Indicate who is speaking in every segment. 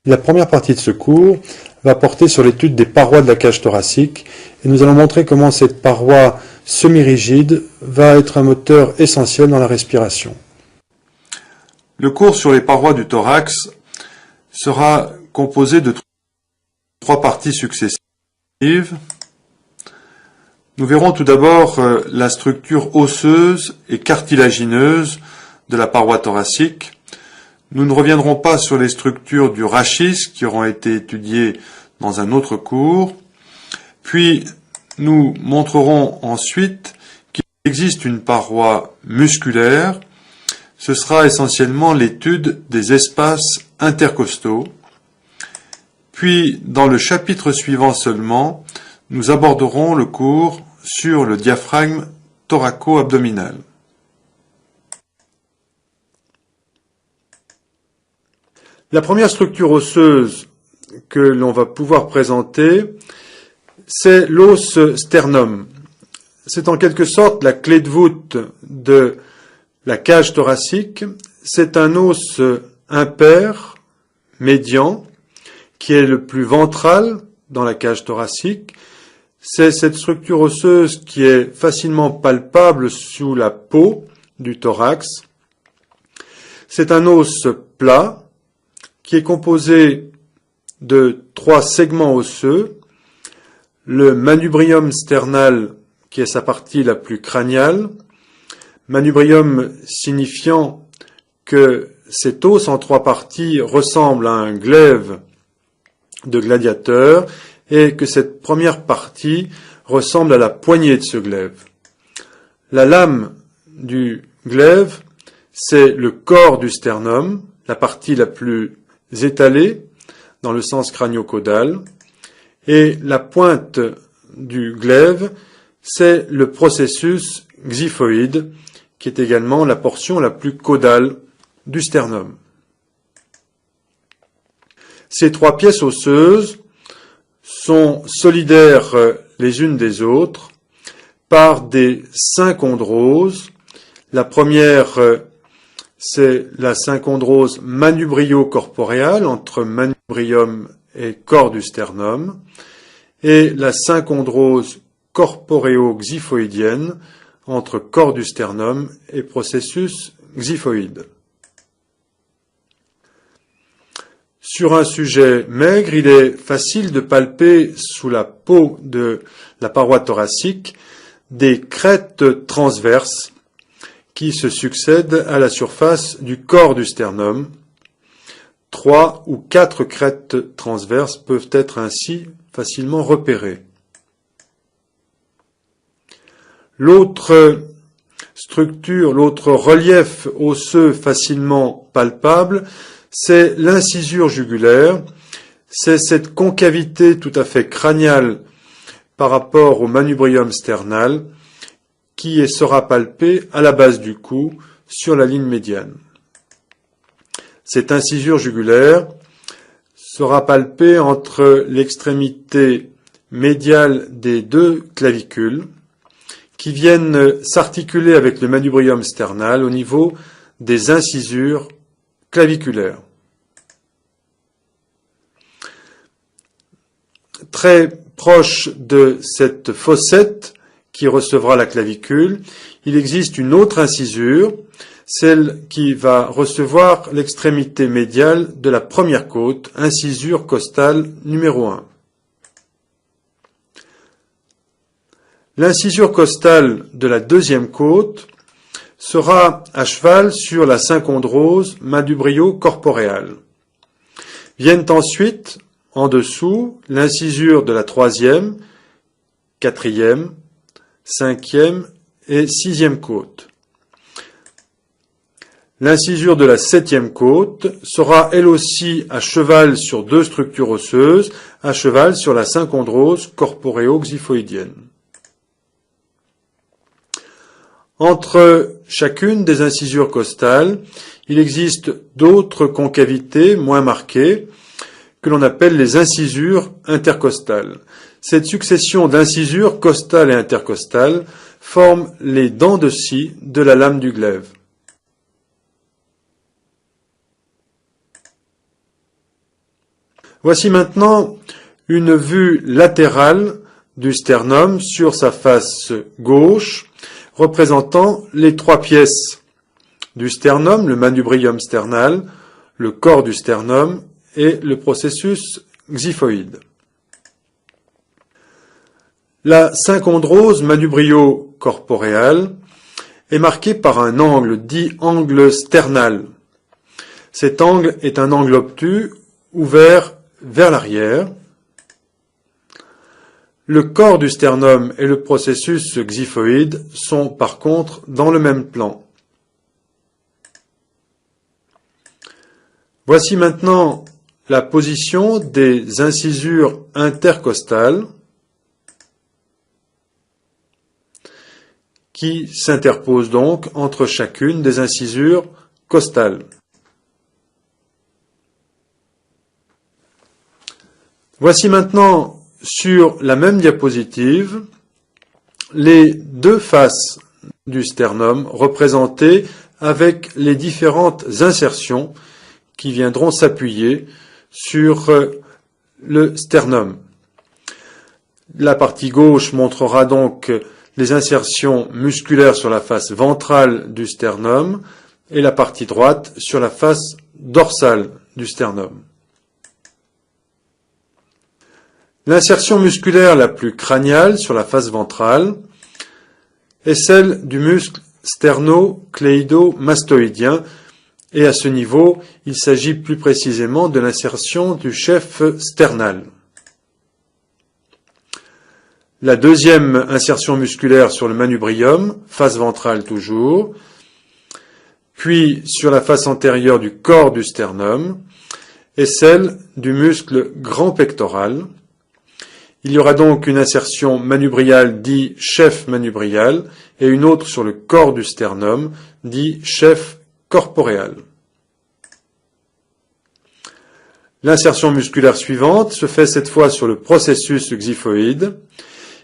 Speaker 1: La première partie de ce cours va porter sur l'étude des parois de la cage thoracique et nous allons montrer comment cette paroi semi-rigide va être un moteur essentiel dans la respiration. Le cours sur les parois du thorax sera composé de trois parties successives. Nous verrons tout d'abord la structure osseuse et cartilagineuse de la paroi thoracique. Nous ne reviendrons pas sur les structures du rachis qui auront été étudiées dans un autre cours. Puis, nous montrerons ensuite qu'il existe une paroi musculaire. Ce sera essentiellement l'étude des espaces intercostaux. Puis, dans le chapitre suivant seulement, nous aborderons le cours sur le diaphragme thoraco-abdominal. La première structure osseuse que l'on va pouvoir présenter, c'est l'os sternum. C'est en quelque sorte la clé de voûte de la cage thoracique. C'est un os impair, médian, qui est le plus ventral dans la cage thoracique. C'est cette structure osseuse qui est facilement palpable sous la peau du thorax. C'est un os plat qui est composé de 3 segments osseux, le manubrium sternal qui est sa partie la plus crâniale, manubrium signifiant que cet os en 3 parties ressemble à un glaive de gladiateur et que cette première partie ressemble à la poignée de ce glaive. La lame du glaive, c'est le corps du sternum, la partie la plus étalée dans le sens crânio-caudal, et la pointe du glaive, c'est le processus xiphoïde, qui est également la portion la plus caudale du sternum. Ces 3 pièces osseuses sont solidaires les unes des autres par des synchondroses. La première, c'est la synchondrose manubrio-corporeale entre manubrium et corps du sternum, et la synchondrose corporéo-xiphoïdienne entre corps du sternum et processus xiphoïde. Sur un sujet maigre, il est facile de palper sous la peau de la paroi thoracique des crêtes transverses qui se succèdent à la surface du corps du sternum. 3 ou 4 crêtes transverses peuvent être ainsi facilement repérées. L'autre structure, l'autre relief osseux facilement palpable, c'est l'incisure jugulaire. C'est cette concavité tout à fait crâniale par rapport au manubrium sternal qui sera palpée à la base du cou sur la ligne médiane. Cette incisure jugulaire sera palpée entre l'extrémité médiale des 2 clavicules qui viennent s'articuler avec le manubrium sternal au niveau des incisures claviculaires. Très proche de cette fossette qui recevra la clavicule, il existe une autre incisure, celle qui va recevoir l'extrémité médiale de la première côte, incisure costale numéro 1. L'incisure costale de la deuxième côte sera à cheval sur la synchondrose manubrio-corporeale. Viennent ensuite, en dessous, l'incisure de la 3e, 4e, 5e et 6e côte. L'incisure de la 7e côte sera elle aussi à cheval sur 2 structures osseuses, à cheval sur la synchondrose corporéo-xiphoïdienne. Entre chacune des incisures costales, il existe d'autres concavités moins marquées que l'on appelle les incisures intercostales. Cette succession d'incisures costales et intercostales forme les dents de scie de la lame du glaive. Voici maintenant une vue latérale du sternum sur sa face gauche, représentant les trois pièces du sternum, le manubrium sternal, le corps du sternum et le processus xiphoïde. La synchondrose manubrio-corporéale est marquée par un angle dit angle sternal. Cet angle est un angle obtus ouvert vers l'arrière. Le corps du sternum et le processus xiphoïde sont par contre dans le même plan. Voici maintenant la position des incisures intercostales qui s'interposent donc entre chacune des incisures costales. Voici maintenant sur la même diapositive les deux faces du sternum représentées avec les différentes insertions qui viendront s'appuyer sur le sternum. La partie gauche montrera donc les insertions musculaires sur la face ventrale du sternum et la partie droite sur la face dorsale du sternum. L'insertion musculaire la plus crâniale sur la face ventrale est celle du muscle sternocléido-mastoïdien et à ce niveau, il s'agit plus précisément de l'insertion du chef sternal. La deuxième insertion musculaire sur le manubrium, face ventrale toujours, puis sur la face antérieure du corps du sternum, est celle du muscle grand pectoral. Il y aura donc une insertion manubriale dit chef manubrial et une autre sur le corps du sternum dit chef corporéal. L'insertion musculaire suivante se fait cette fois sur le processus xiphoïde.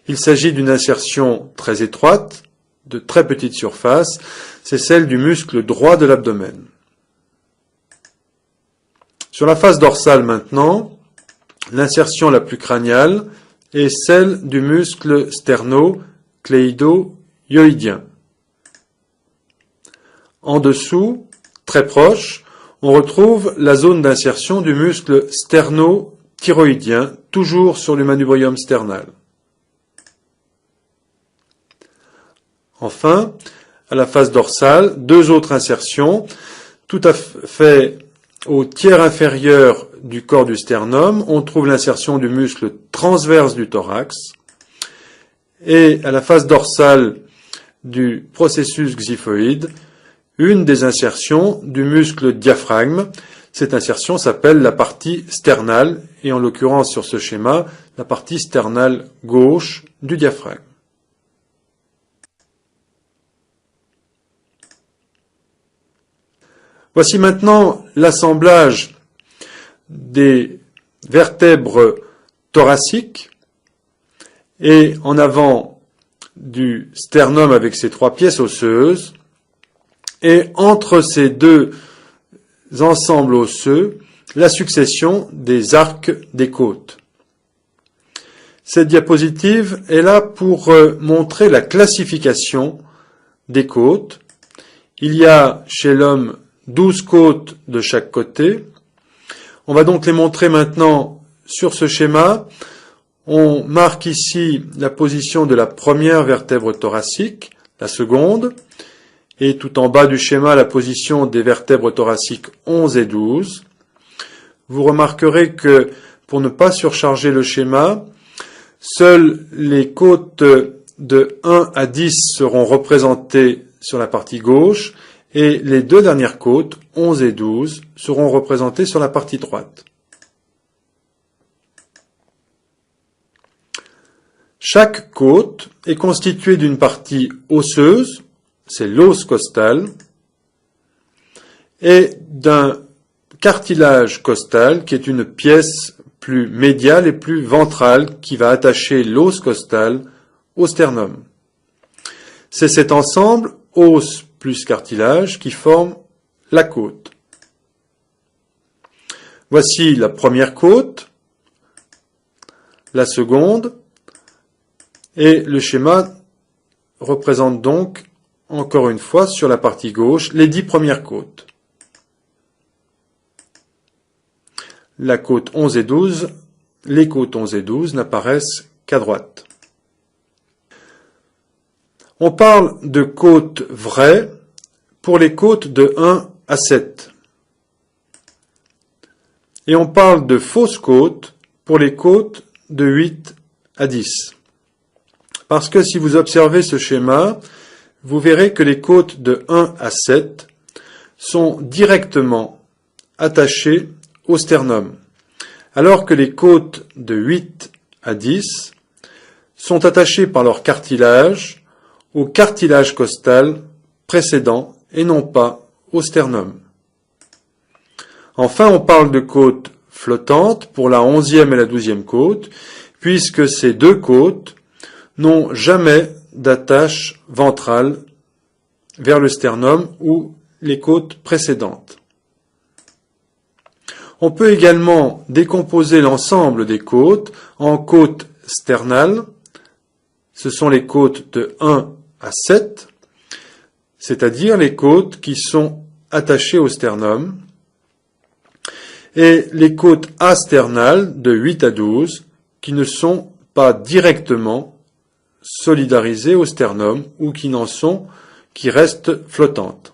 Speaker 1: Il s'agit d'une insertion très étroite, de très petite surface, c'est celle du muscle droit de l'abdomen. Sur la face dorsale maintenant, l'insertion la plus crâniale est celle du muscle sternocléido-yoïdien. En dessous, très proche, on retrouve la zone d'insertion du muscle sterno-thyroïdien, toujours sur le manubrium sternal. Enfin, à la face dorsale, deux autres insertions, tout à fait au tiers inférieur du corps du sternum, on trouve l'insertion du muscle transverse du thorax, et à la face dorsale du processus xiphoïde, une des insertions du muscle diaphragme. Cette insertion s'appelle la partie sternale, et en l'occurrence sur ce schéma, la partie sternale gauche du diaphragme. Voici maintenant l'assemblage des vertèbres thoraciques et en avant du sternum avec ses trois pièces osseuses et entre ces deux ensembles osseux, la succession des arcs des côtes. Cette diapositive est là pour montrer la classification des côtes. Il y a chez l'homme 12 côtes de chaque côté. On va donc les montrer maintenant sur ce schéma. On marque ici la position de la première vertèbre thoracique, la seconde, et tout en bas du schéma la position des vertèbres thoraciques 11 et 12. Vous remarquerez que pour ne pas surcharger le schéma, seules les côtes de 1 à 10 seront représentées sur la partie gauche et les deux dernières côtes, 11 et 12, seront représentées sur la partie droite. Chaque côte est constituée d'une partie osseuse, c'est l'os costal, et d'un cartilage costal qui est une pièce plus médiale et plus ventrale qui va attacher l'os costal au sternum. C'est cet ensemble, os plus cartilage, qui forme la côte. Voici la première côte, la seconde, et le schéma représente donc, encore une fois, sur la partie gauche, les 10 premières côtes. La côte 11 et 12, les côtes 11 et 12 n'apparaissent qu'à droite. On parle de côtes vraies pour les côtes de 1 à 7. Et on parle de fausses côtes pour les côtes de 8 à 10. Parce que si vous observez ce schéma, vous verrez que les côtes de 1 à 7 sont directement attachées au sternum, alors que les côtes de 8 à 10 sont attachées par leur cartilage au cartilage costal précédent et non pas au sternum. Enfin, on parle de côtes flottantes pour la 11e et la 12e côte, puisque ces deux côtes n'ont jamais d'attache ventrale vers le sternum ou les côtes précédentes. On peut également décomposer l'ensemble des côtes en côtes sternales, ce sont les côtes de 1 à 7, c'est-à-dire les côtes qui sont attachées au sternum, et les côtes asternales de 8 à 12 qui ne sont pas directement solidarisées au sternum ou qui n'en sont, qui restent flottantes.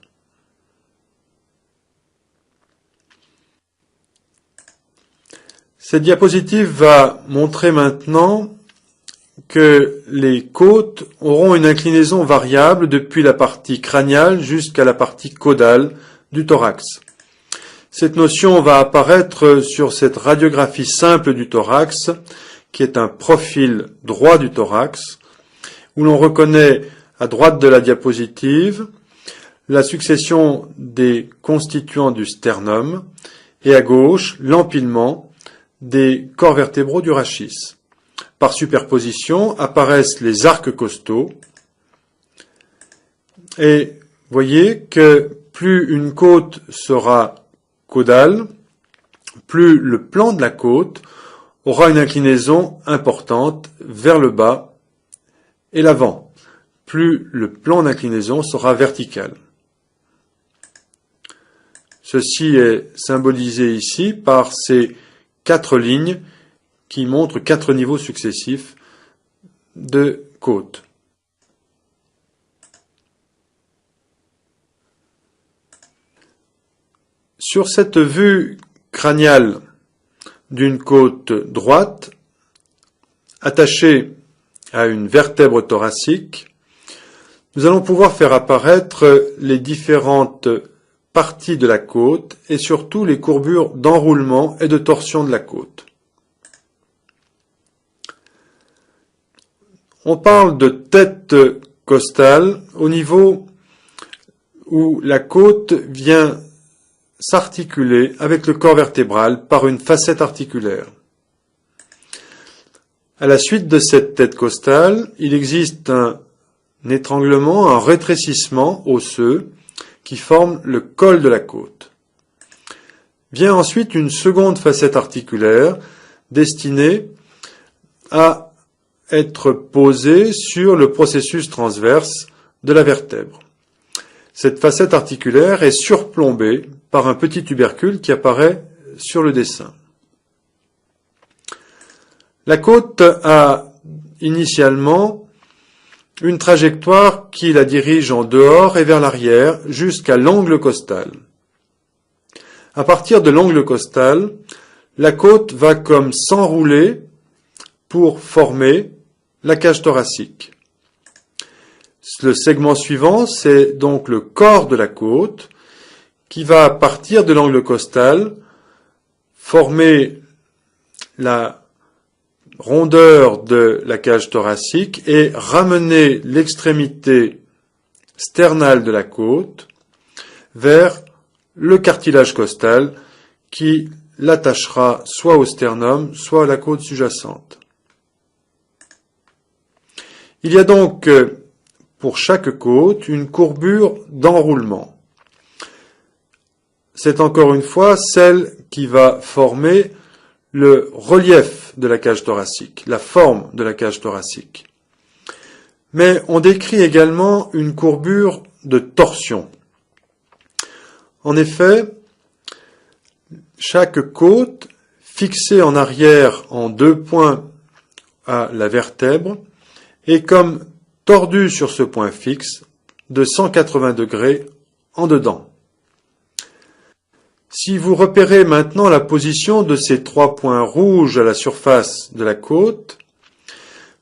Speaker 1: Cette diapositive va montrer maintenant que les côtes auront une inclinaison variable depuis la partie crâniale jusqu'à la partie caudale du thorax. Cette notion va apparaître sur cette radiographie simple du thorax, qui est un profil droit du thorax, où l'on reconnaît à droite de la diapositive la succession des constituants du sternum et à gauche l'empilement des corps vertébraux du rachis. Par superposition apparaissent les arcs costaux et voyez que plus une côte sera caudale, plus le plan de la côte aura une inclinaison importante vers le bas et l'avant, plus le plan d'inclinaison sera vertical. Ceci est symbolisé ici par ces 4 lignes qui montrent 4 niveaux successifs de côte. Sur cette vue crâniale d'une côte droite, attachée à une vertèbre thoracique, nous allons pouvoir faire apparaître les différentes parties de la côte et surtout les courbures d'enroulement et de torsion de la côte. On parle de tête costale au niveau où la côte vient s'articuler avec le corps vertébral par une facette articulaire. À la suite de cette tête costale, il existe un étranglement, un rétrécissement osseux qui forme le col de la côte. Vient ensuite une seconde facette articulaire destinée à être posée sur le processus transverse de la vertèbre. Cette facette articulaire est surplombée par un petit tubercule qui apparaît sur le dessin. La côte a initialement une trajectoire qui la dirige en dehors et vers l'arrière jusqu'à l'angle costal. À partir de l'angle costal, la côte va comme s'enrouler pour former la cage thoracique. Le segment suivant, c'est donc le corps de la côte qui va, à partir de l'angle costal, former la rondeur de la cage thoracique et ramener l'extrémité sternale de la côte vers le cartilage costal qui l'attachera soit au sternum, soit à la côte sous-jacente. Il y a donc pour chaque côte une courbure d'enroulement. C'est encore une fois celle qui va former le relief de la cage thoracique, la forme de la cage thoracique. Mais on décrit également une courbure de torsion. En effet, chaque côte, fixée en arrière en 2 points à la vertèbre, est comme tordue sur ce point fixe de 180 degrés en dedans. Si vous repérez maintenant la position de ces 3 points rouges à la surface de la côte,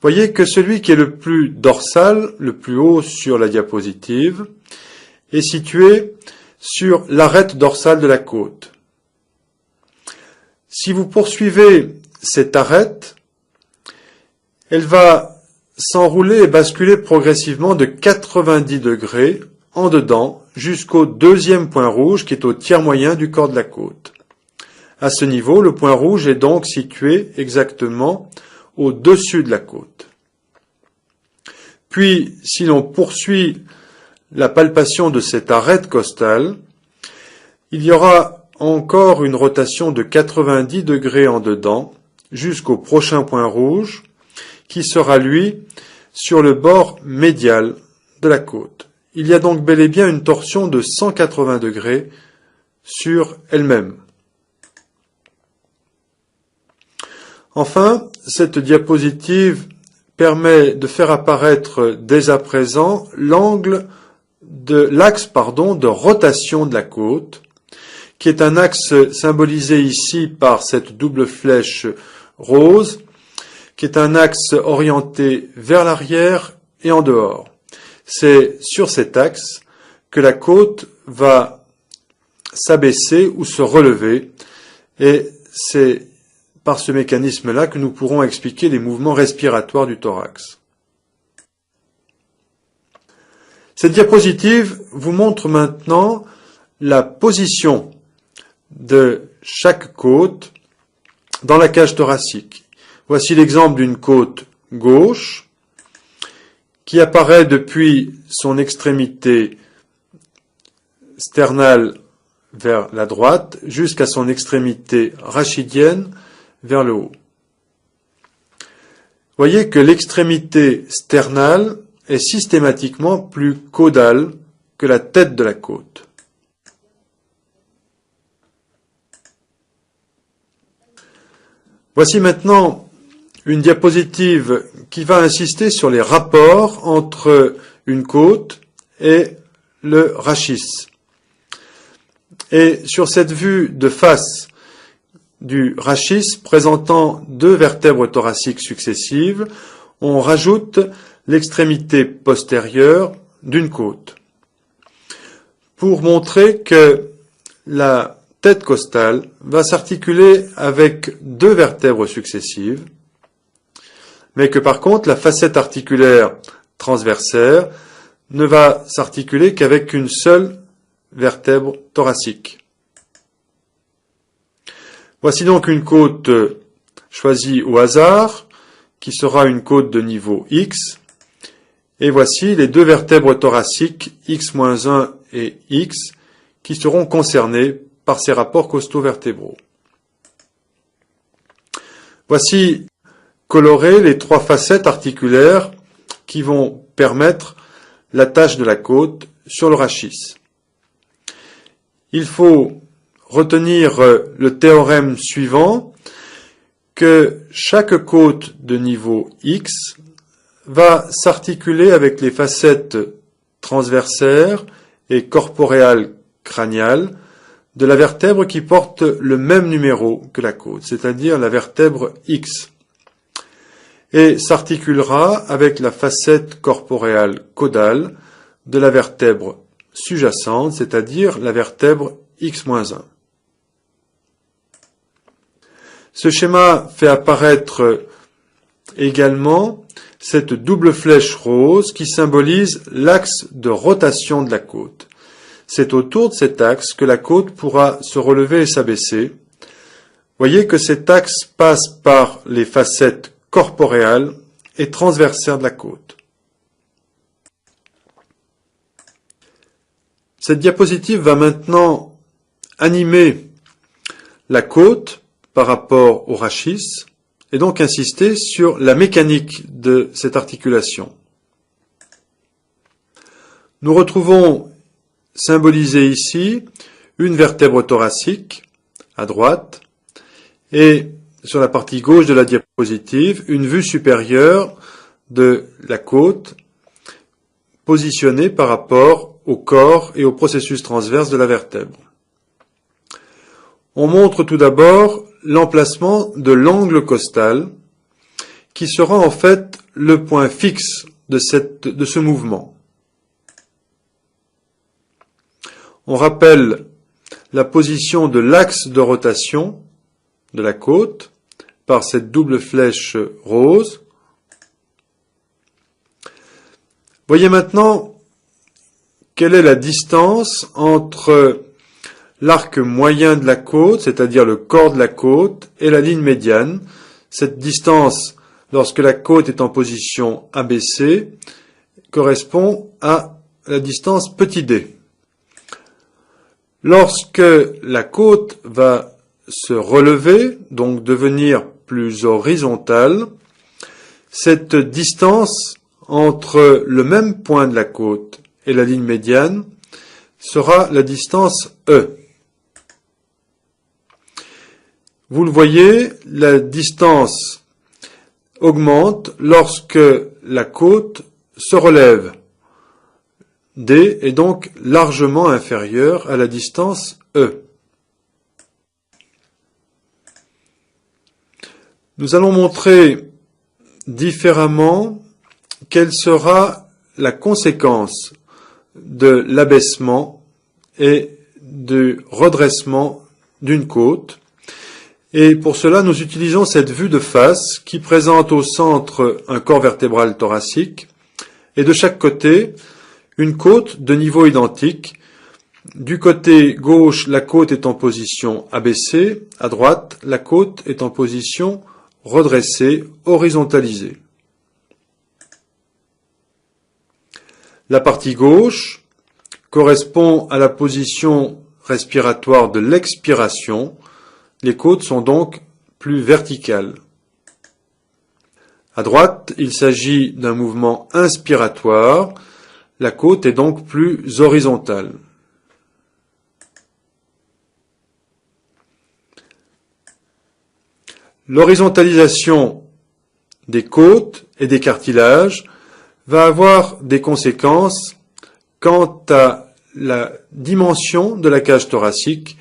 Speaker 1: voyez que celui qui est le plus dorsal, le plus haut sur la diapositive, est situé sur l'arête dorsale de la côte. Si vous poursuivez cette arête, elle va s'enrouler et basculer progressivement de 90 degrés en dedans jusqu'au 2e point rouge qui est au tiers moyen du corps de la côte. À ce niveau, le point rouge est donc situé exactement au-dessus de la côte. Puis, si l'on poursuit la palpation de cette arête costale, il y aura encore une rotation de 90 degrés en dedans jusqu'au prochain point rouge qui sera, lui, sur le bord médial de la côte. Il y a donc bel et bien une torsion de 180 degrés sur elle-même. Enfin, cette diapositive permet de faire apparaître dès à présent l'axe de rotation de la côte, qui est un axe symbolisé ici par cette double flèche rose, qui est un axe orienté vers l'arrière et en dehors. C'est sur cet axe que la côte va s'abaisser ou se relever, et c'est par ce mécanisme-là que nous pourrons expliquer les mouvements respiratoires du thorax. Cette diapositive vous montre maintenant la position de chaque côte dans la cage thoracique. Voici l'exemple d'une côte gauche qui apparaît depuis son extrémité sternale vers la droite jusqu'à son extrémité rachidienne vers le haut. Voyez que l'extrémité sternale est systématiquement plus caudale que la tête de la côte. Voici maintenant une diapositive qui va insister sur les rapports entre une côte et le rachis. Et sur cette vue de face du rachis présentant 2 vertèbres thoraciques successives, on rajoute l'extrémité postérieure d'une côte pour montrer que la tête costale va s'articuler avec 2 vertèbres successives, mais que par contre la facette articulaire transversaire ne va s'articuler qu'avec une seule vertèbre thoracique. Voici donc une côte choisie au hasard, qui sera une côte de niveau X, et voici les 2 vertèbres thoraciques X-1 et X qui seront concernées par ces rapports costo-vertébraux. Voici colorées les 3 facettes articulaires qui vont permettre l'attache de la côte sur le rachis. Il faut retenir le théorème suivant, que chaque côte de niveau X va s'articuler avec les facettes transversaires et corporéales crâniales de la vertèbre qui porte le même numéro que la côte, c'est-à-dire la vertèbre X, et s'articulera avec la facette corporéale caudale de la vertèbre sous-jacente, c'est-à-dire la vertèbre X-1. Ce schéma fait apparaître également cette double flèche rose qui symbolise l'axe de rotation de la côte. C'est autour de cet axe que la côte pourra se relever et s'abaisser. Voyez que cet axe passe par les facettes corporéales et transversaires de la côte. Cette diapositive va maintenant animer la côte par rapport au rachis, et donc insister sur la mécanique de cette articulation. Nous retrouvons symbolisé ici une vertèbre thoracique à droite et sur la partie gauche de la diapositive une vue supérieure de la côte positionnée par rapport au corps et au processus transverse de la vertèbre. On montre tout d'abord l'emplacement de l'angle costal qui sera en fait le point fixe de ce mouvement. On rappelle la position de l'axe de rotation de la côte par cette double flèche rose. Voyez maintenant quelle est la distance entre l'arc moyen de la côte, c'est-à-dire le corps de la côte, et la ligne médiane. Cette distance, lorsque la côte est en position abaissée, correspond à la distance petit d. Lorsque la côte va se relever, donc devenir plus horizontale, cette distance entre le même point de la côte et la ligne médiane sera la distance E. Vous le voyez, la distance augmente lorsque la côte se relève. D est donc largement inférieur à la distance E. Nous allons montrer différemment quelle sera la conséquence de l'abaissement et du redressement d'une côte. Et pour cela, nous utilisons cette vue de face qui présente au centre un corps vertébral thoracique et de chaque côté une côte de niveau identique. Du côté gauche, la côte est en position abaissée, à droite, la côte est en position redressée, horizontalisée. La partie gauche correspond à la position respiratoire de l'expiration. Les côtes sont donc plus verticales. À droite, il s'agit d'un mouvement inspiratoire. La côte est donc plus horizontale. L'horizontalisation des côtes et des cartilages va avoir des conséquences quant à la dimension de la cage thoracique,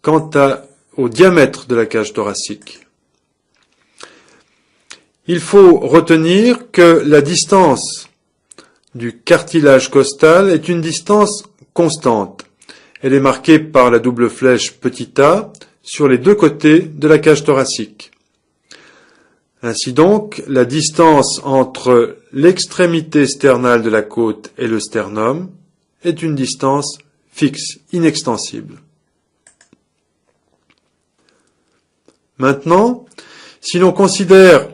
Speaker 1: quant au diamètre de la cage thoracique. Il faut retenir que la distance du cartilage costal est une distance constante. Elle est marquée par la double flèche petit a sur les deux côtés de la cage thoracique. Ainsi donc, la distance entre l'extrémité sternale de la côte et le sternum est une distance fixe, inextensible. Maintenant, si l'on considère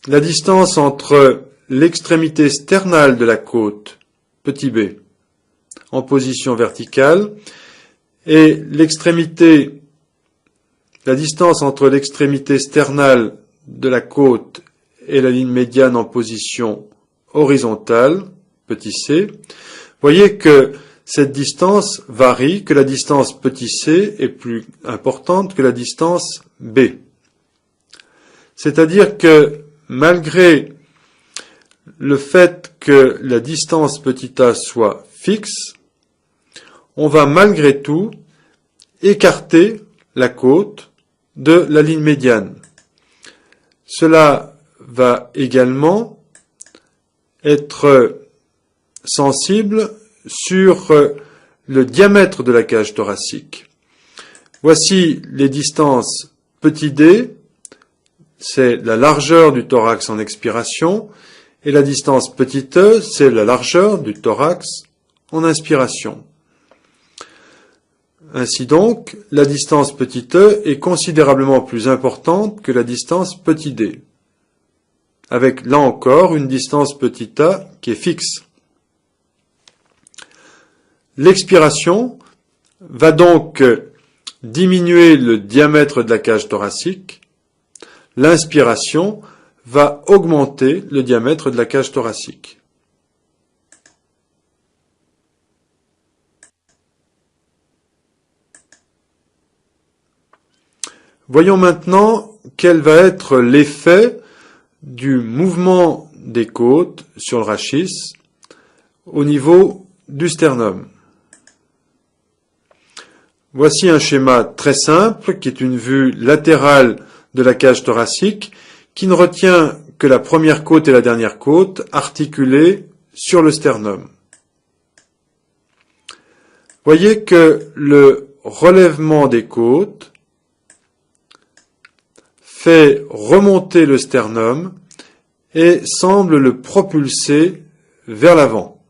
Speaker 1: la distance entre l'extrémité sternale de la côte, petit b, en position verticale, et la distance entre l'extrémité sternale de la côte et la ligne médiane en position horizontale, petit c, voyez que cette distance varie, que la distance petit c est plus importante que la distance b. C'est-à-dire que malgré le fait que la distance petit a soit fixe, on va malgré tout écarter la côte de la ligne médiane. Cela va également être sensible sur le diamètre de la cage thoracique. Voici les distances petit d, c'est la largeur du thorax en expiration, et la distance petit e, c'est la largeur du thorax en inspiration. Ainsi donc, la distance petit e est considérablement plus importante que la distance petit d, avec là encore une distance petit a qui est fixe. L'expiration va donc diminuer le diamètre de la cage thoracique, l'inspiration va augmenter le diamètre de la cage thoracique. Voyons maintenant quel va être l'effet du mouvement des côtes sur le rachis au niveau du sternum. Voici un schéma très simple qui est une vue latérale de la cage thoracique qui ne retient que la première côte et la dernière côte articulées sur le sternum. Voyez que le relèvement des côtes fait remonter le sternum et semble le propulser vers l'avant.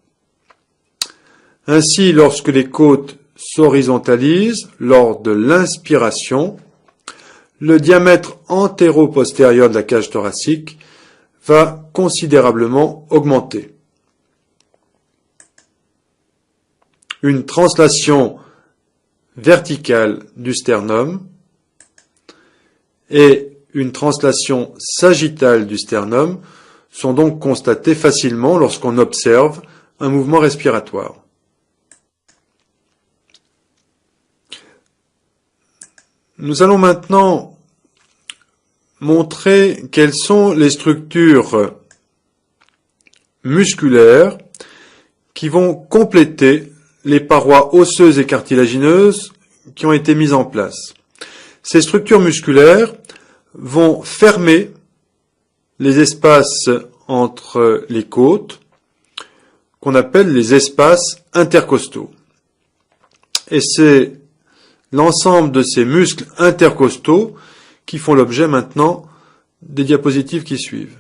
Speaker 1: Ainsi, lorsque les côtes s'horizontalisent lors de l'inspiration, le diamètre antéro-postérieur de la cage thoracique va considérablement augmenter. Une translation verticale du sternum et une translation sagittale du sternum sont donc constatées facilement lorsqu'on observe un mouvement respiratoire. Nous allons maintenant montrer quelles sont les structures musculaires qui vont compléter les parois osseuses et cartilagineuses qui ont été mises en place. Ces structures musculaires vont fermer les espaces entre les côtes, qu'on appelle les espaces intercostaux. Et c'est l'ensemble de ces muscles intercostaux qui font l'objet maintenant des diapositives qui suivent.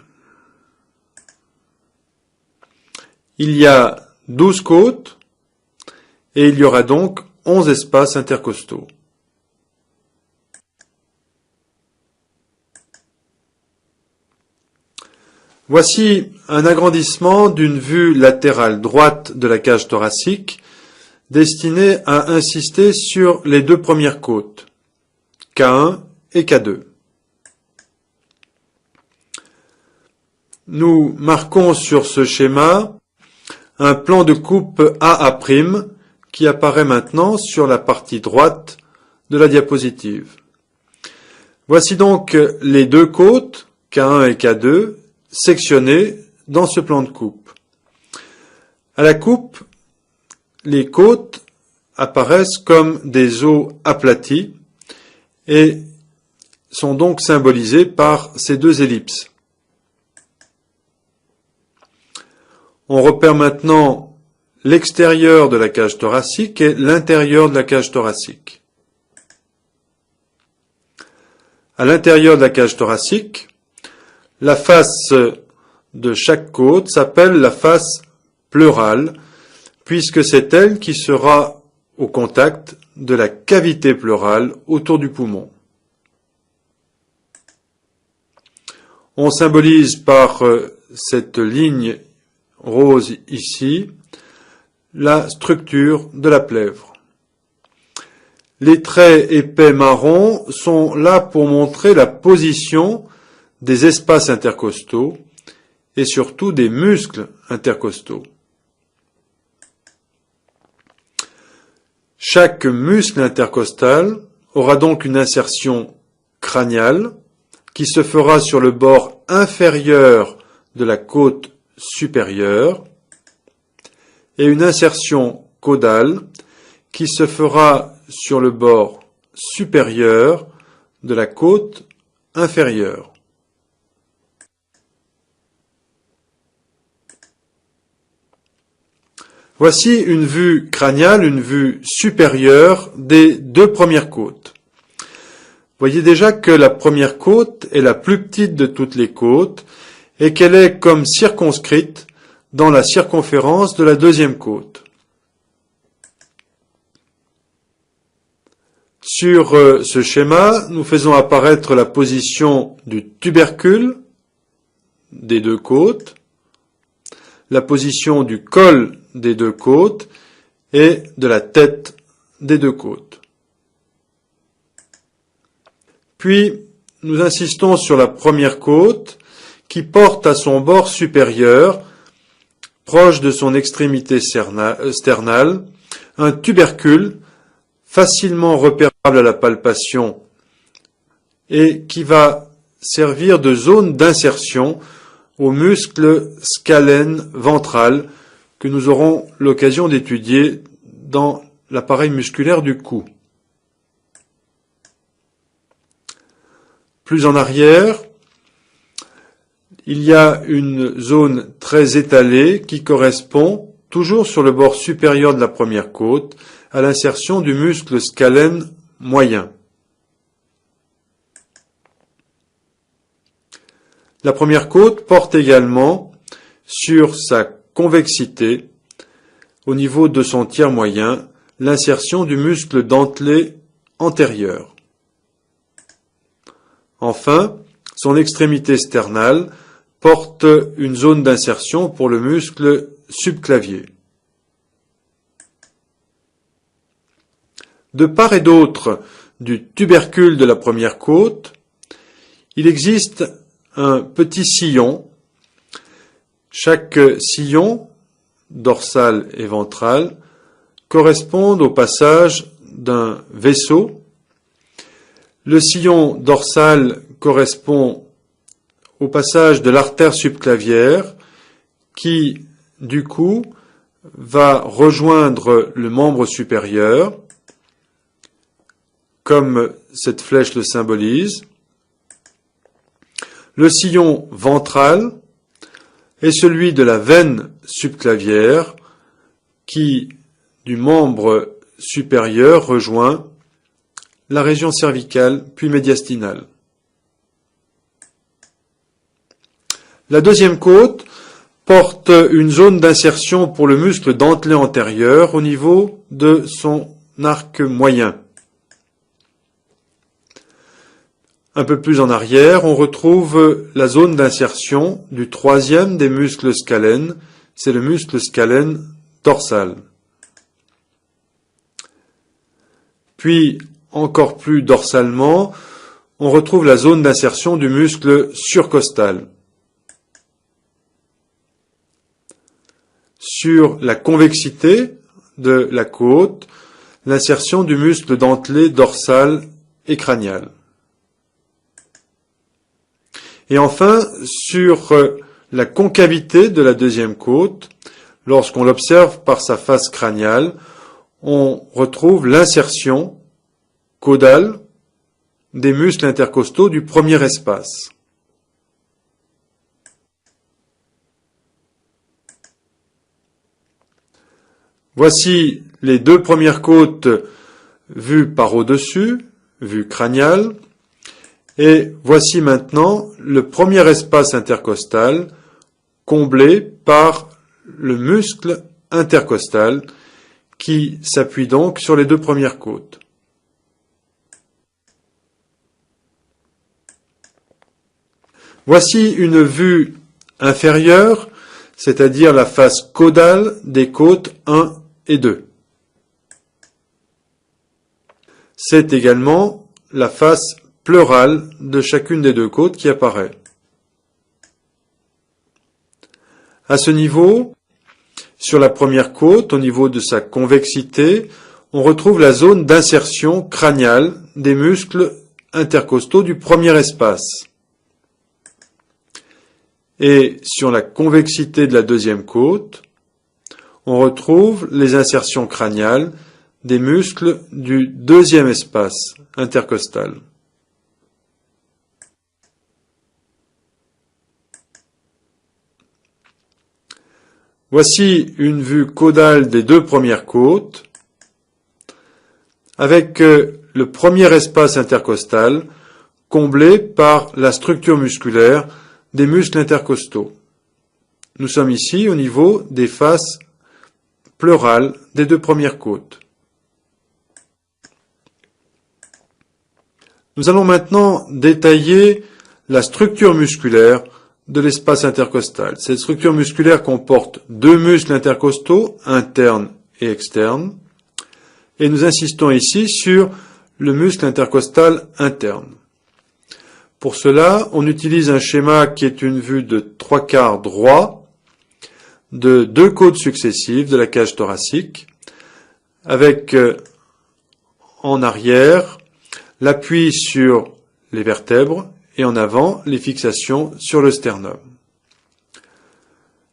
Speaker 1: Il y a 12 côtes et il y aura donc 11 espaces intercostaux. Voici un agrandissement d'une vue latérale droite de la cage thoracique destiné à insister sur les deux premières côtes, K1 et K2. Nous marquons sur ce schéma un plan de coupe AA' qui apparaît maintenant sur la partie droite de la diapositive. Voici donc les deux côtes, K1 et K2, sectionnées dans ce plan de coupe. À la coupe, les côtes apparaissent comme des os aplatis et sont donc symbolisées par ces deux ellipses. On repère maintenant l'extérieur de la cage thoracique et l'intérieur de la cage thoracique. À l'intérieur de la cage thoracique, la face de chaque côte s'appelle la face pleurale, puisque c'est elle qui sera au contact de la cavité pleurale autour du poumon. On symbolise par cette ligne rose ici la structure de la plèvre. Les traits épais marrons sont là pour montrer la position des espaces intercostaux et surtout des muscles intercostaux. Chaque muscle intercostal aura donc une insertion crâniale qui se fera sur le bord inférieur de la côte supérieure et une insertion caudale qui se fera sur le bord supérieur de la côte inférieure. Voici une vue crâniale, une vue supérieure des deux premières côtes. Voyez déjà que la première côte est la plus petite de toutes les côtes et qu'elle est comme circonscrite dans la circonférence de la deuxième côte. Sur ce schéma, nous faisons apparaître la position du tubercule des deux côtes, la position du col des deux côtes et de la tête des deux côtes. Puis, nous insistons sur la première côte qui porte à son bord supérieur, proche de son extrémité sternale, un tubercule facilement repérable à la palpation et qui va servir de zone d'insertion au muscle scalène ventral que nous aurons l'occasion d'étudier dans l'appareil musculaire du cou. Plus en arrière, il y a une zone très étalée qui correspond, toujours sur le bord supérieur de la première côte, à l'insertion du muscle scalène moyen. La première côte porte également sur sa convexité, au niveau de son tiers moyen, l'insertion du muscle dentelé antérieur. Enfin, son extrémité sternale porte une zone d'insertion pour le muscle subclavier. De part et d'autre du tubercule de la première côte, il existe un petit sillon. Chaque sillon, dorsal et ventral, correspondent au passage d'un vaisseau. Le sillon dorsal correspond au passage de l'artère subclavière qui, du coup, va rejoindre le membre supérieur, comme cette flèche le symbolise. Le sillon ventral est celui de la veine subclavière qui, du membre supérieur, rejoint la région cervicale puis médiastinale. La deuxième côte porte une zone d'insertion pour le muscle dentelé antérieur au niveau de son arc moyen. Un peu plus en arrière, on retrouve la zone d'insertion du troisième des muscles scalènes, c'est le muscle scalène dorsal. Puis, encore plus dorsalement, on retrouve la zone d'insertion du muscle surcostal. Sur la convexité de la côte, l'insertion du muscle dentelé dorsal et cranial. Et enfin, sur la concavité de la deuxième côte, lorsqu'on l'observe par sa face crâniale, on retrouve l'insertion caudale des muscles intercostaux du premier espace. Voici les deux premières côtes vues par au-dessus, vue crâniale, et voici maintenant le premier espace intercostal comblé par le muscle intercostal qui s'appuie donc sur les deux premières côtes. Voici une vue inférieure, c'est-à-dire la face caudale des côtes 1 et 2. C'est également la face pleurale de chacune des deux côtes qui apparaît. À ce niveau, sur la première côte, au niveau de sa convexité, on retrouve la zone d'insertion crâniale des muscles intercostaux du premier espace. Et sur la convexité de la deuxième côte, on retrouve les insertions crâniales des muscles du deuxième espace intercostal. Voici une vue caudale des deux premières côtes, avec le premier espace intercostal comblé par la structure musculaire des muscles intercostaux. Nous sommes ici au niveau des faces pleurales des deux premières côtes. Nous allons maintenant détailler la structure musculaire de l'espace intercostal. Cette structure musculaire comporte deux muscles intercostaux, internes et externes, et nous insistons ici sur le muscle intercostal interne. Pour cela, on utilise un schéma qui est une vue de 3/4 droit de deux côtes successives de la cage thoracique, avec en arrière l'appui sur les vertèbres et en avant les fixations sur le sternum.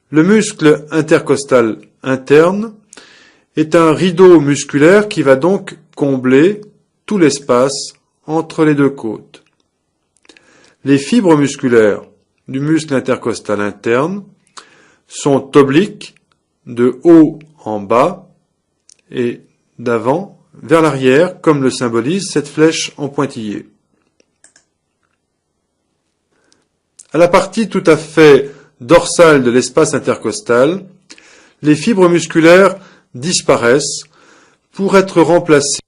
Speaker 1: Le muscle intercostal interne est un rideau musculaire qui va donc combler tout l'espace entre les deux côtes. Les fibres musculaires du muscle intercostal interne sont obliques de haut en bas et d'avant vers l'arrière, comme le symbolise cette flèche en pointillé. À la partie tout à fait dorsale de l'espace intercostal, les fibres musculaires disparaissent pour être remplacées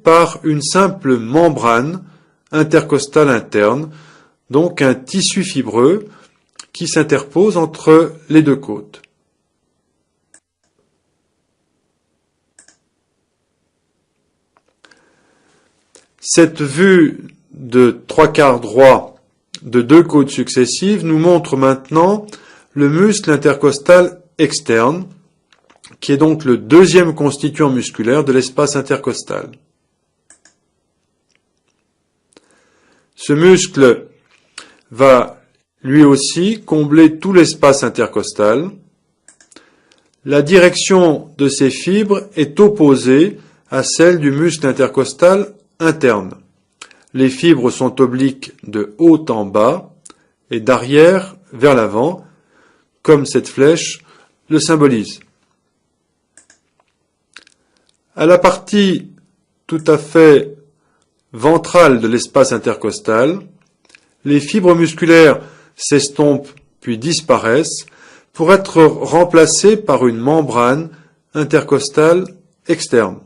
Speaker 1: par une simple membrane intercostale interne, donc un tissu fibreux qui s'interpose entre les deux côtes. Cette vue de 3/4 droit de deux côtes successives nous montre maintenant le muscle intercostal externe, qui est donc le deuxième constituant musculaire de l'espace intercostal. Ce muscle va lui aussi combler tout l'espace intercostal. La direction de ces fibres est opposée à celle du muscle intercostal interne. Les fibres sont obliques de haut en bas et d'arrière vers l'avant, comme cette flèche le symbolise. À la partie tout à fait ventrale de l'espace intercostal, les fibres musculaires s'estompent puis disparaissent pour être remplacées par une membrane intercostale externe,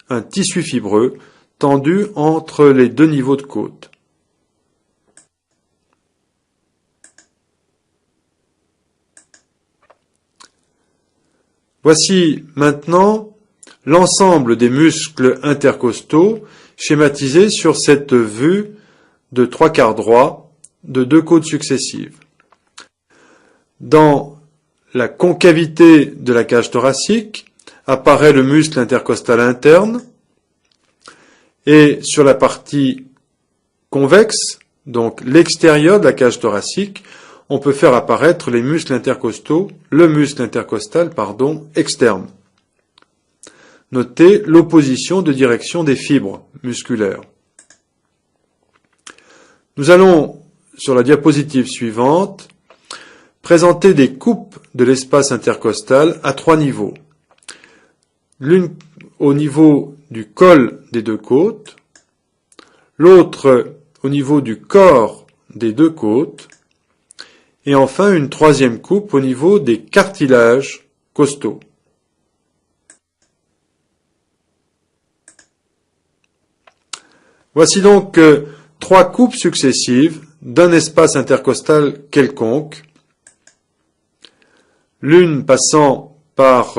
Speaker 1: un tissu fibreux tendu entre les deux niveaux de côte. Voici maintenant l'ensemble des muscles intercostaux schématisés sur cette vue de 3/4 droit de deux côtes successives. Dans la concavité de la cage thoracique apparaît le muscle intercostal interne, et sur la partie convexe, donc l'extérieur de la cage thoracique, on peut faire apparaître les muscles intercostaux, le muscle intercostal, externe. Notez l'opposition de direction des fibres musculaires. Nous allons, sur la diapositive suivante, présenter des coupes de l'espace intercostal à trois niveaux. L'une au niveau du col des deux côtes, l'autre au niveau du corps des deux côtes, et enfin une troisième coupe au niveau des cartilages costaux. Voici donc trois coupes successives d'un espace intercostal quelconque, l'une passant par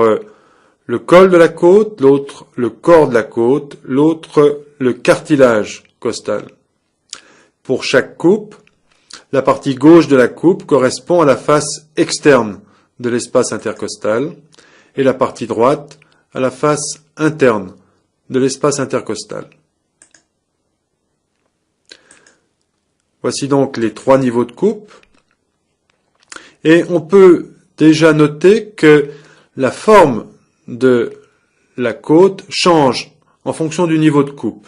Speaker 1: le col de la côte, l'autre le corps de la côte, l'autre le cartilage costal. Pour chaque coupe, la partie gauche de la coupe correspond à la face externe de l'espace intercostal et la partie droite à la face interne de l'espace intercostal. Voici donc les trois niveaux de coupe. Et on peut déjà noter que la forme de la côte change en fonction du niveau de coupe.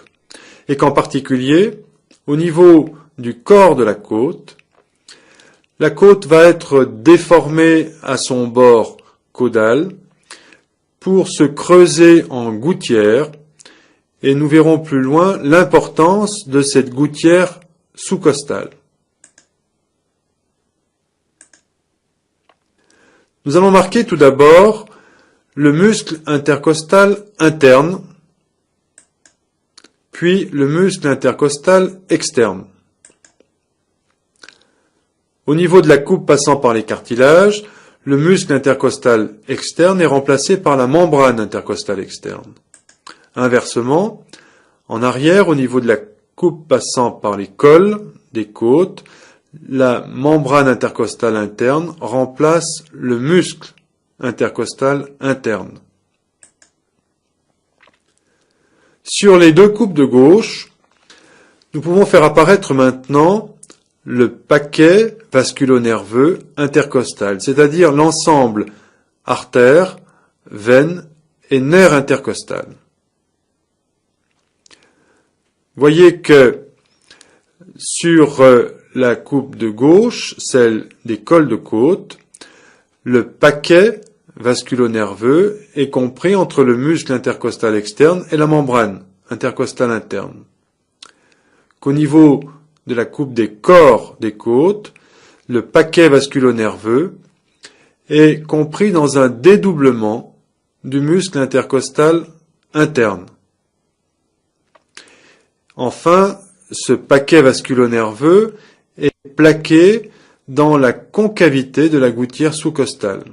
Speaker 1: Et qu'en particulier, au niveau du corps de la côte va être déformée à son bord caudal pour se creuser en gouttière, et nous verrons plus loin l'importance de cette gouttière sous-costale. Nous allons marquer tout d'abord le muscle intercostal interne, puis le muscle intercostal externe. Au niveau de la coupe passant par les cartilages, le muscle intercostal externe est remplacé par la membrane intercostale externe. Inversement, en arrière, au niveau de la coupe passant par les cols des côtes, la membrane intercostale interne remplace le muscle intercostal interne. Sur les deux coupes de gauche, nous pouvons faire apparaître maintenant le paquet vasculo-nerveux intercostal, c'est-à-dire l'ensemble artère, veine et nerf intercostal. Voyez que sur la coupe de gauche, celle des cols de côte, le paquet vasculo-nerveux est compris entre le muscle intercostal externe et la membrane intercostale interne. Qu'au niveau de la coupe des corps des côtes, le paquet vasculo-nerveux est compris dans un dédoublement du muscle intercostal interne. Enfin, ce paquet vasculo-nerveux est plaqué dans la concavité de la gouttière sous-costale.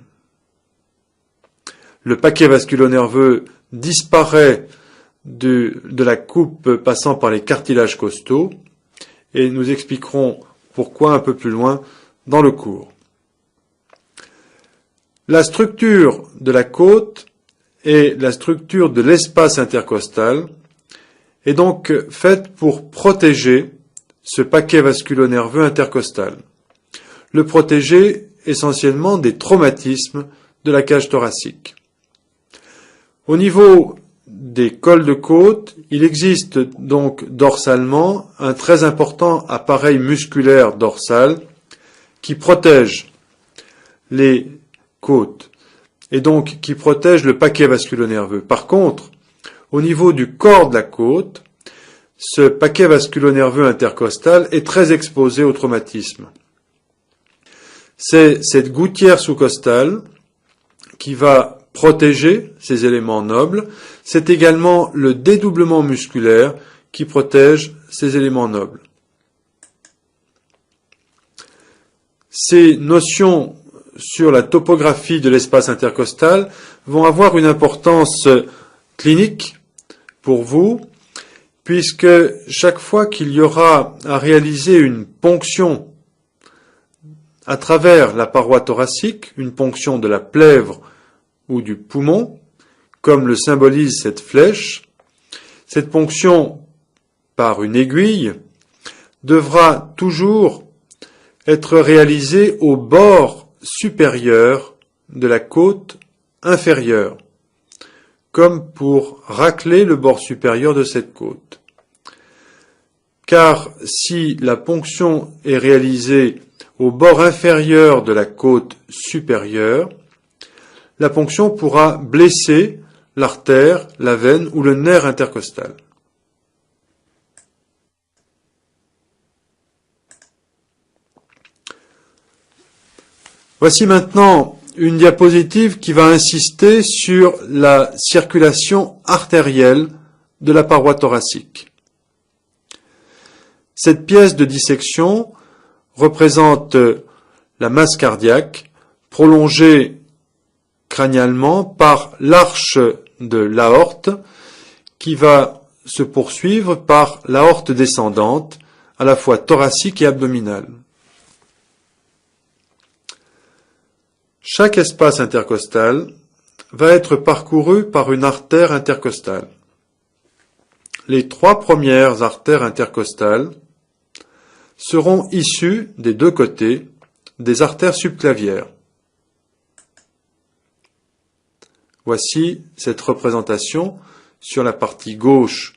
Speaker 1: Le paquet vasculo-nerveux disparaît de la coupe passant par les cartilages costaux et nous expliquerons pourquoi un peu plus loin dans le cours. La structure de la côte et la structure de l'espace intercostal est donc faite pour protéger ce paquet vasculo-nerveux intercostal. Le protéger essentiellement des traumatismes de la cage thoracique. Au niveau des cols de côte, il existe donc dorsalement un très important appareil musculaire dorsal qui protège les côtes et donc qui protège le paquet vasculo-nerveux. Par contre, au niveau du corps de la côte, ce paquet vasculo-nerveux intercostal est très exposé au traumatisme. C'est cette gouttière sous-costale qui va protéger ces éléments nobles. C'est également le dédoublement musculaire qui protège ces éléments nobles. Ces notions sur la topographie de l'espace intercostal vont avoir une importance clinique pour vous, puisque chaque fois qu'il y aura à réaliser une ponction à travers la paroi thoracique, une ponction de la plèvre ou du poumon, comme le symbolise cette flèche, cette ponction par une aiguille devra toujours être réalisée au bord supérieur de la côte inférieure, comme pour racler le bord supérieur de cette côte. Car si la ponction est réalisée au bord inférieur de la côte supérieure, la ponction pourra blesser l'artère, la veine ou le nerf intercostal. Voici maintenant une diapositive qui va insister sur la circulation artérielle de la paroi thoracique. Cette pièce de dissection représente la masse cardiaque prolongée crânialement par l'arche de l'aorte qui va se poursuivre par l'aorte descendante à la fois thoracique et abdominale. Chaque espace intercostal va être parcouru par une artère intercostale. Les trois premières artères intercostales seront issues des deux côtés des artères subclavières. Voici cette représentation sur la partie gauche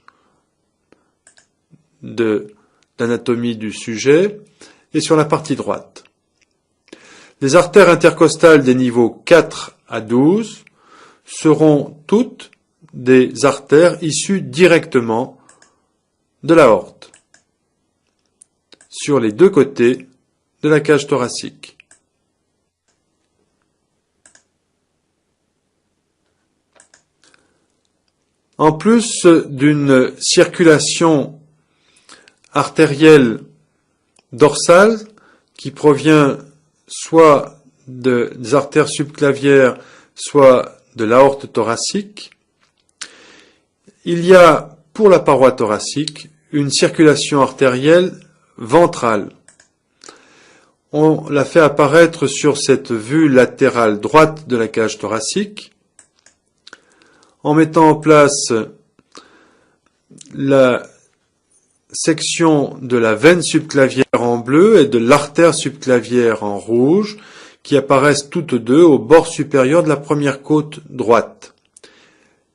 Speaker 1: de l'anatomie du sujet et sur la partie droite. Les artères intercostales des niveaux 4 à 12 seront toutes des artères issues directement de l'aorte, sur les deux côtés de la cage thoracique. En plus d'une circulation artérielle dorsale qui provient soit des artères subclavières, soit de l'aorte thoracique, il y a pour la paroi thoracique une circulation artérielle ventrale. On la fait apparaître sur cette vue latérale droite de la cage thoracique en mettant en place la section de la veine subclavière en bleu et de l'artère subclavière en rouge qui apparaissent toutes deux au bord supérieur de la première côte droite.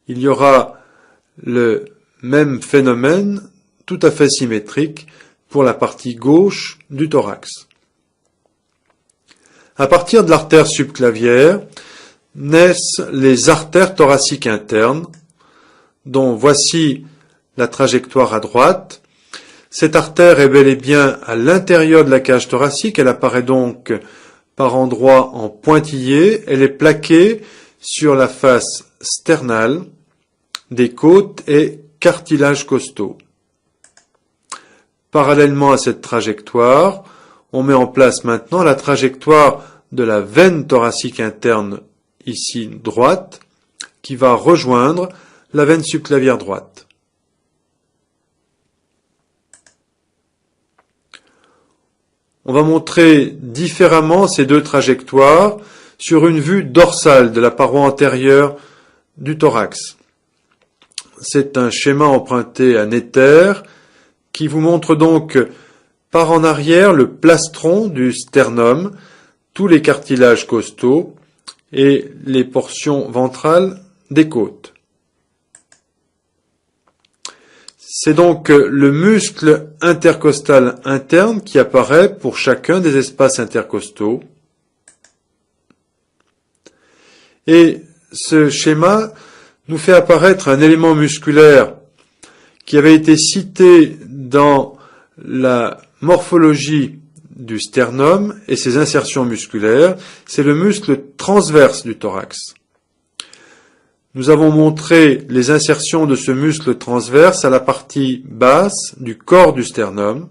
Speaker 1: Il y aura le même phénomène tout à fait symétrique pour la partie gauche du thorax. À partir de l'artère subclavière naissent les artères thoraciques internes, dont voici la trajectoire à droite. Cette artère est bel et bien à l'intérieur de la cage thoracique, elle apparaît donc par endroits en pointillés, elle est plaquée sur la face sternale des côtes et cartilages costaux. Parallèlement à cette trajectoire, on met en place maintenant la trajectoire de la veine thoracique interne, ici droite, qui va rejoindre la veine subclavière droite. On va montrer différemment ces deux trajectoires sur une vue dorsale de la paroi antérieure du thorax. C'est un schéma emprunté à Netter qui vous montre donc par en arrière le plastron du sternum, tous les cartilages costaux et les portions ventrales des côtes. C'est donc le muscle intercostal interne qui apparaît pour chacun des espaces intercostaux. Et ce schéma nous fait apparaître un élément musculaire qui avait été cité dans la morphologie du sternum et ses insertions musculaires, c'est le muscle transverse du thorax. Nous avons montré les insertions de ce muscle transverse à la partie basse du corps du sternum.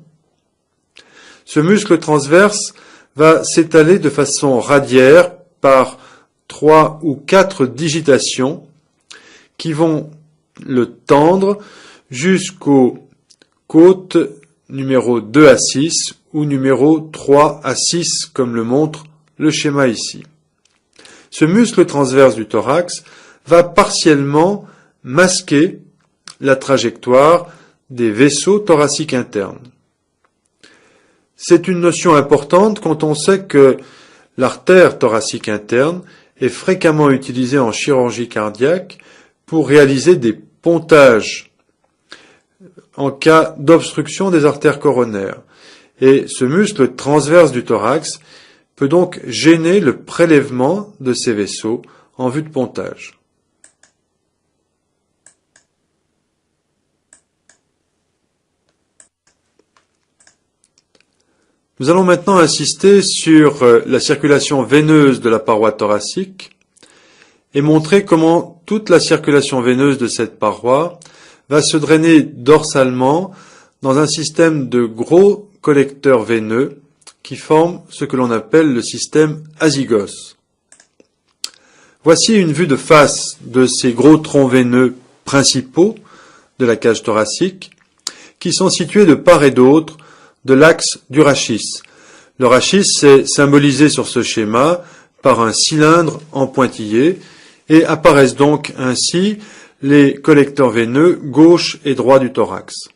Speaker 1: Ce muscle transverse va s'étaler de façon radiaire par 3 ou 4 digitations qui vont le tendre jusqu'aux côtes numéro 2 à 6 ou numéro 3 à 6 comme le montre le schéma ici. Ce muscle transverse du thorax va partiellement masquer la trajectoire des vaisseaux thoraciques internes. C'est une notion importante quand on sait que l'artère thoracique interne est fréquemment utilisée en chirurgie cardiaque pour réaliser des pontages en cas d'obstruction des artères coronaires. Et ce muscle transverse du thorax peut donc gêner le prélèvement de ces vaisseaux en vue de pontage. Nous allons maintenant insister sur la circulation veineuse de la paroi thoracique et montrer comment toute la circulation veineuse de cette paroi va se drainer dorsalement dans un système de gros collecteurs veineux qui forment ce que l'on appelle le système azygos. Voici une vue de face de ces gros troncs veineux principaux de la cage thoracique qui sont situés de part et d'autre de l'axe du rachis. Le rachis est symbolisé sur ce schéma par un cylindre en pointillé et apparaissent donc ainsi les collecteurs veineux gauche et droit du thorax.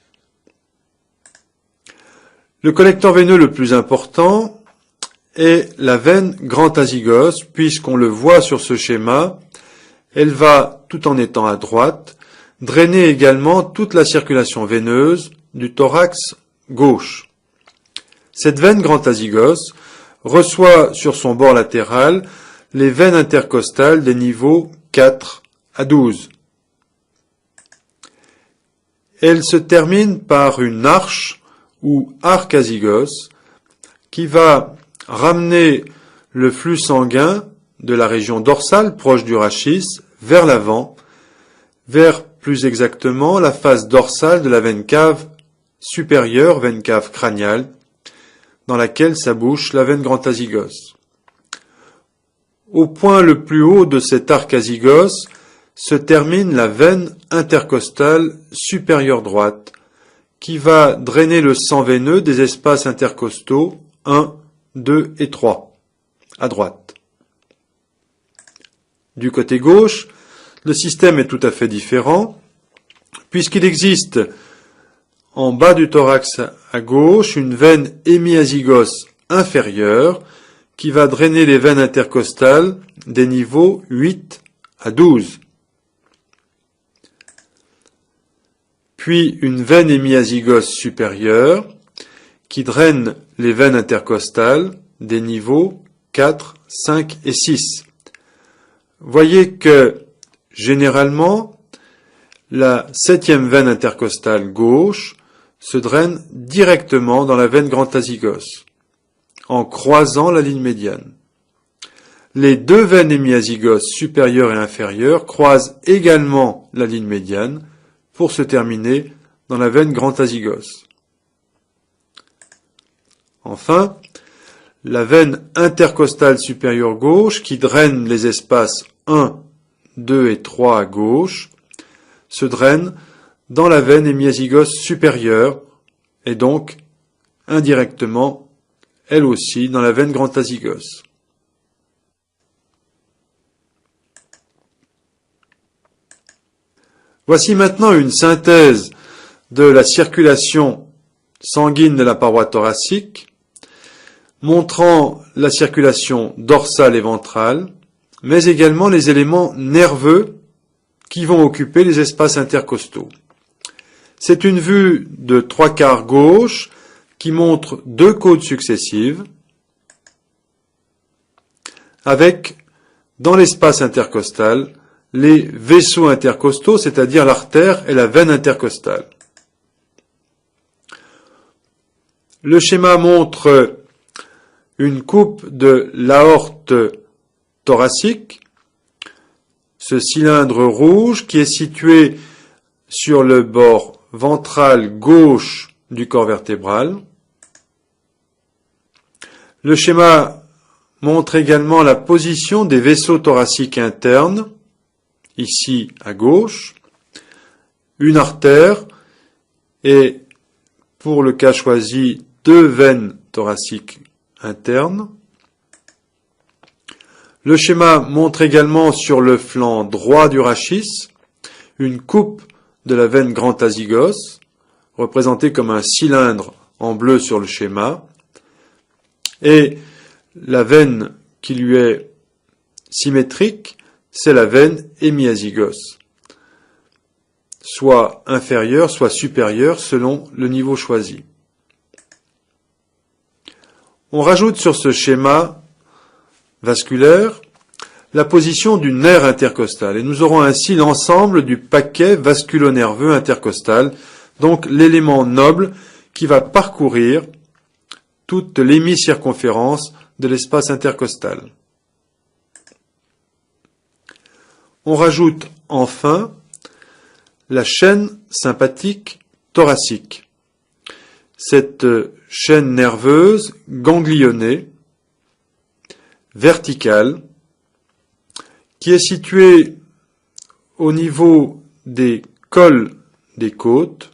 Speaker 1: Le collecteur veineux le plus important est la veine grand azygos, puisqu'on le voit sur ce schéma, elle va, tout en étant à droite, drainer également toute la circulation veineuse du thorax gauche. Cette veine grand azygos reçoit sur son bord latéral les veines intercostales des niveaux 4 à 12. Elle se termine par une arche ou arc azygos qui va ramener le flux sanguin de la région dorsale proche du rachis vers l'avant, vers plus exactement la face dorsale de la veine cave supérieure, veine cave crâniale, dans laquelle s'abouche la veine grand azygos. Au point le plus haut de cet arc azygos se termine la veine intercostale supérieure droite, qui va drainer le sang veineux des espaces intercostaux 1, 2 et 3, à droite. Du côté gauche, le système est tout à fait différent, puisqu'il existe en bas du thorax à gauche une veine hémiazygos inférieure qui va drainer les veines intercostales des niveaux 8 à 12. Puis une veine hémiazygos supérieure qui draine les veines intercostales des niveaux 4, 5 et 6. Voyez que généralement, la 7e veine intercostale gauche se draine directement dans la veine grand azygos, en croisant la ligne médiane. Les deux veines hémiazygos supérieures et inférieures croisent également la ligne médiane pour se terminer dans la veine grand azygos. Enfin, la veine intercostale supérieure gauche qui draine les espaces 1, 2 et 3 à gauche se draine dans la veine hémiazygos supérieure et donc indirectement elle aussi dans la veine grand azygos. Voici maintenant une synthèse de la circulation sanguine de la paroi thoracique, montrant la circulation dorsale et ventrale, mais également les éléments nerveux qui vont occuper les espaces intercostaux. C'est une vue de 3/4 gauche qui montre deux côtes successives, avec, dans l'espace intercostal, les vaisseaux intercostaux, c'est-à-dire l'artère et la veine intercostale. Le schéma montre une coupe de l'aorte thoracique, ce cylindre rouge qui est situé sur le bord ventral gauche du corps vertébral. Le schéma montre également la position des vaisseaux thoraciques internes, ici à gauche, une artère et, pour le cas choisi, deux veines thoraciques internes. Le schéma montre également sur le flanc droit du rachis une coupe de la veine grand azygos, représentée comme un cylindre en bleu sur le schéma, et la veine qui lui est symétrique, c'est la veine hémiazygos, soit inférieure, soit supérieure selon le niveau choisi. On rajoute sur ce schéma vasculaire la position du nerf intercostal et nous aurons ainsi l'ensemble du paquet vasculonerveux intercostal, donc l'élément noble qui va parcourir toute l'hémicirconférence de l'espace intercostal. On rajoute enfin la chaîne sympathique thoracique. Cette chaîne nerveuse ganglionnée, verticale, qui est située au niveau des cols des côtes,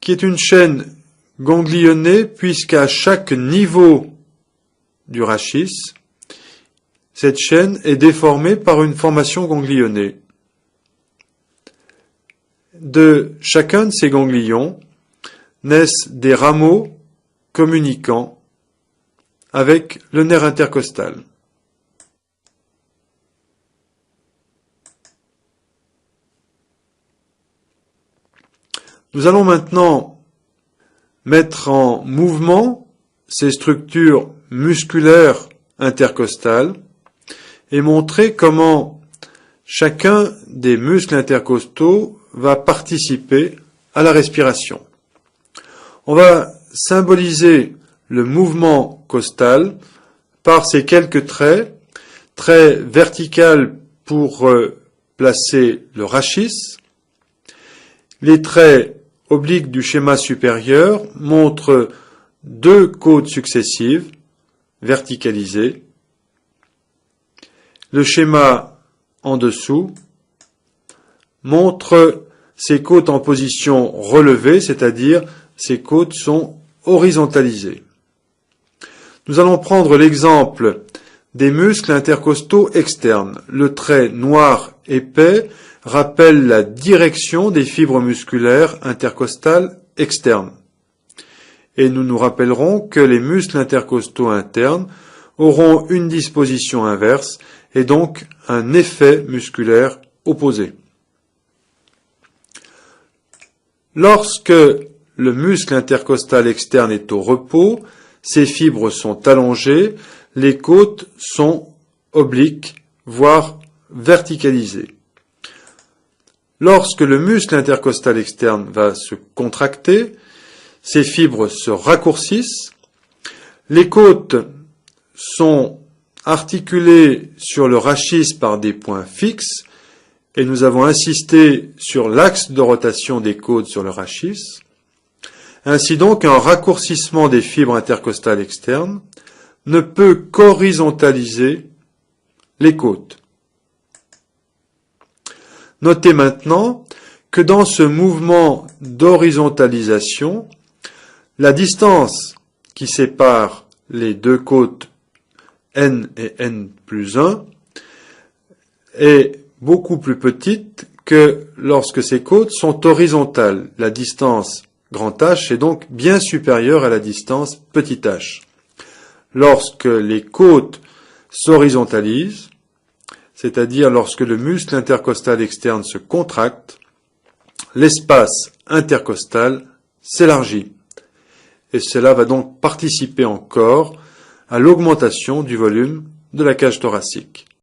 Speaker 1: qui est une chaîne ganglionnée puisqu'à chaque niveau du rachis, cette chaîne est déformée par une formation ganglionnée. De chacun de ces ganglions naissent des rameaux communiquant avec le nerf intercostal. Nous allons maintenant mettre en mouvement ces structures musculaires intercostales et montrer comment chacun des muscles intercostaux va participer à la respiration. On va symboliser le mouvement costal par ces quelques traits vertical pour placer le rachis. Les traits obliques du schéma supérieur montrent deux côtes successives verticalisées. Le schéma en dessous montre ces côtes en position relevée, c'est-à-dire ces côtes sont horizontalisées. Nous allons prendre l'exemple des muscles intercostaux externes. Le trait noir épais rappelle la direction des fibres musculaires intercostales externes. Et nous nous rappellerons que les muscles intercostaux internes auront une disposition inverse et donc un effet musculaire opposé. Lorsque le muscle intercostal externe est au repos, ses fibres sont allongées, les côtes sont obliques, voire verticalisées. Lorsque le muscle intercostal externe va se contracter, ces fibres se raccourcissent, les côtes sont articulées sur le rachis par des points fixes, et nous avons insisté sur l'axe de rotation des côtes sur le rachis. Ainsi donc, un raccourcissement des fibres intercostales externes ne peut qu'horizontaliser les côtes. Notez maintenant que dans ce mouvement d'horizontalisation, la distance qui sépare les deux côtes n et n plus 1 est beaucoup plus petite que lorsque ces côtes sont horizontales. La distance grand H est donc bien supérieure à la distance petit h. Lorsque les côtes s'horizontalisent, c'est-à-dire lorsque le muscle intercostal externe se contracte, l'espace intercostal s'élargit. Et cela va donc participer encore à l'augmentation du volume de la cage thoracique.